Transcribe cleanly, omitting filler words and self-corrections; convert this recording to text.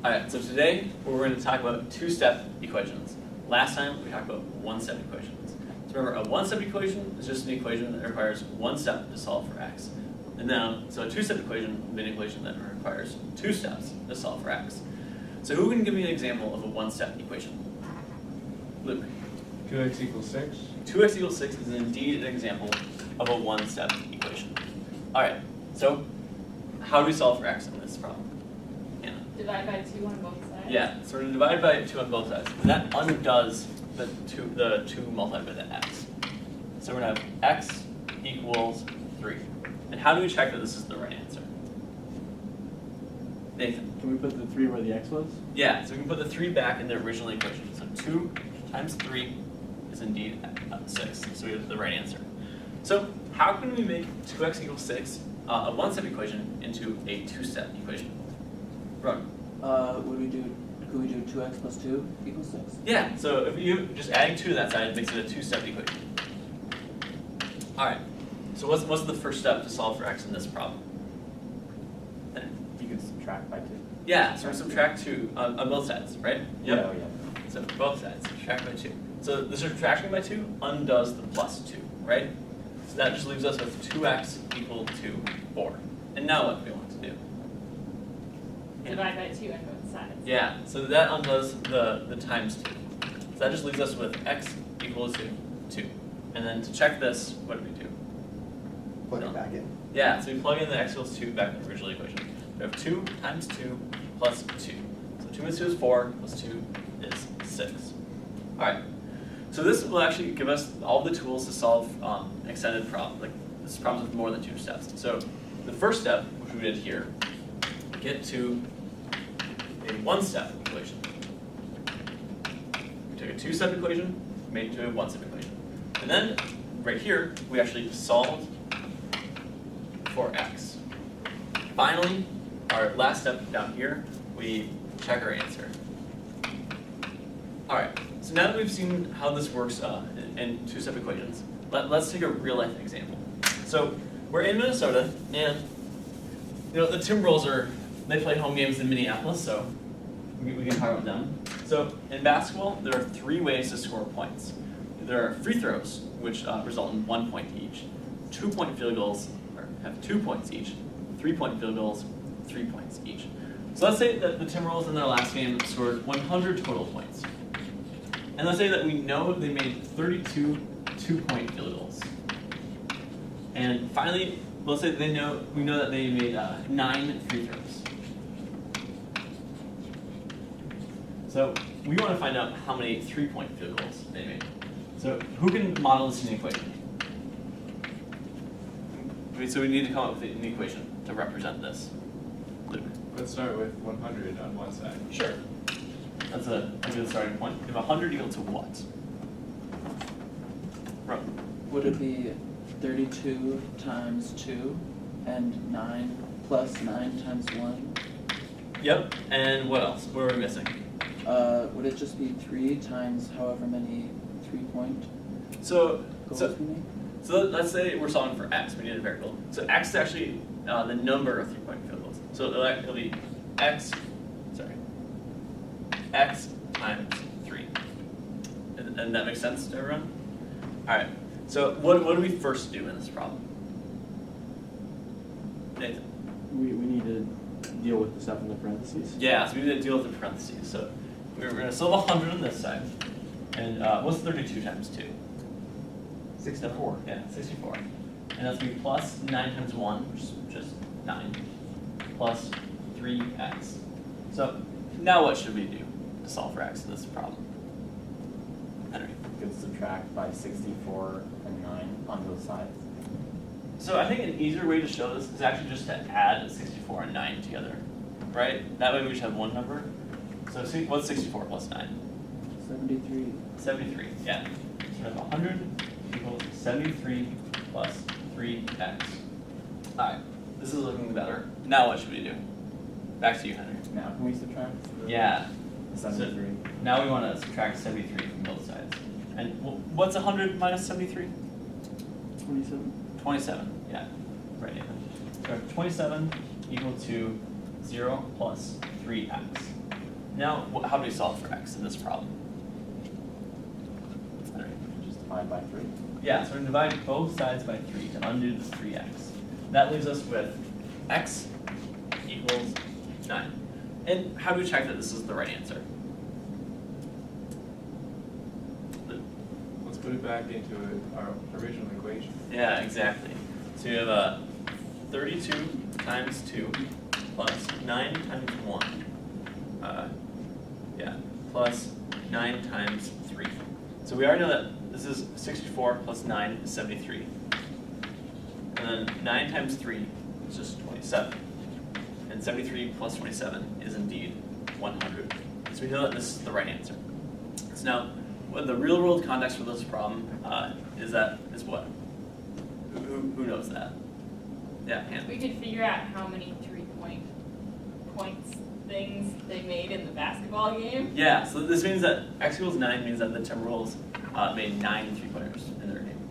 Alright, so today we're going to talk about two-step equations. Last time we talked about one-step equations. So remember, a one-step equation is just an equation that requires one step to solve for x. And now, so a two-step equation would be an equation that requires two steps to solve for x. So who can give me an example of a one-step equation? Luke. 2x equals 6. 2x equals 6 is indeed an example of a one-step equation. Alright, so how do we solve for x in this problem? Anna. Divide by 2 on both sides? Yeah, so we're going to divide by 2 on both sides. And that undoes the 2 multiplied by the x. So we're going to have x equals 3. And how do we check that this is the right answer? Nathan. Can we put the 3 where the x was? Yeah, so we can put the 3 back in the original equation. So 2 times 3 is indeed 6. So we have the right answer. So how can we make 2x equals 6, a one-step equation, into a two-step equation? Ron. Could we do 2x plus 2 equals 6? Yeah, so if you just adding 2 to that side makes it a two-step equation. Alright, so what's the first step to solve for x in this problem? You could subtract by 2. Yeah, so we subtract 2 on both sides, right? Yeah. So both sides, subtract by 2. So the subtraction by 2 undoes the plus 2, right? So that just leaves us with 2x equal to 4. And now what do we want to do? Divide by 2 on both sides. Yeah, so that undoes the times 2. So that just leaves us with x equals to 2. And then to check this, what do we do? Plug it back in. Yeah, so we plug in the x equals 2 back in the original equation. We have 2 times 2 plus 2. So 2 minus 2 is 4, plus 2 is 6. Alright, so this will actually give us all the tools to solve extended problems, like this problems with more than 2 steps. So the first step, which we did here, get to a one-step equation. We took a two-step equation, made it to a one-step equation. And then, right here, we actually solved for x. Finally, our last step down here, we check our answer. Alright, so now that we've seen how this works in two-step equations, let's take a real-life example. So, we're in Minnesota, and the Timberwolves they play home games in Minneapolis, so we can talk about them. So, in basketball, there are 3 ways to score points. There are free throws, which result in 1 point each. 2-point field goals have 2 points each. 3-point field goals, 3 points each. So let's say that the Timberwolves in their last game scored 100 total points. And let's say that we know they made 32 2-point field goals. And finally, let's say we know that they made 9 free throws. So we want to find out how many 3-point field goals they made. So who can model this in an equation? So we need to come up with an equation to represent this. Luke. Let's start with 100 on one side. Sure. That's a good starting point. If 100 equal to what? Ron. Would it be 32 times 2 and 9 plus 9 times 1? Yep. And what else? What are we missing? Would it just be 3 times however many 3-point So goals we make? So let's say we're solving for x. We need a variable. So x is actually the number of 3-point field goals. So it'll be x times 3. And that makes sense to everyone? All right. So what do we first do in this problem? Nathan. We need to deal with the stuff in the parentheses. Yeah, so we need to deal with the parentheses. So we're going to solve 100 on this side. And what's 32 times 2? 64. Yeah, 64. And that's going to be plus 9 times 1, which is just 9, plus 3x. So now what should we do to solve for x in this problem? Henry. You could subtract by 64 and 9 on both sides. So I think an easier way to show this is actually just to add 64 and 9 together, right? That way we just have one number. So what's 64 plus 9? 73. 73, yeah. So we have 100 equals 73 plus 3x. Alright, this is looking better. Now what should we do? Back to you, Henry. Now can we subtract? Yeah. 73. So now we want to subtract 73 from both sides. And what's 100 minus 73? 27. 27, yeah. Right, Nathan. So 27 equal to 0 plus 3x. Now, how do we solve for x in this problem? All right. Just divide by 3. Yeah, so we're going to divide both sides by 3 to undo the 3x. That leaves us with x equals 9. And how do we check that this is the right answer? Let's put it back into our original equation. Yeah, exactly. So you have 32 times 2 plus 9 times 1. Plus 9 times 3. So we already know that this is 64 plus 9 is 73. And then 9 times 3 is just 27. And 73 plus 27 is indeed 100. So we know that this is the right answer. So now, what the real world context for this problem is what? Who knows that? Yeah, Hannah. We could figure out how many 3-point points things they made in the basketball game. Yeah, so this means that x equals 9 means that the Timberwolves made 9 3-pointers in their game.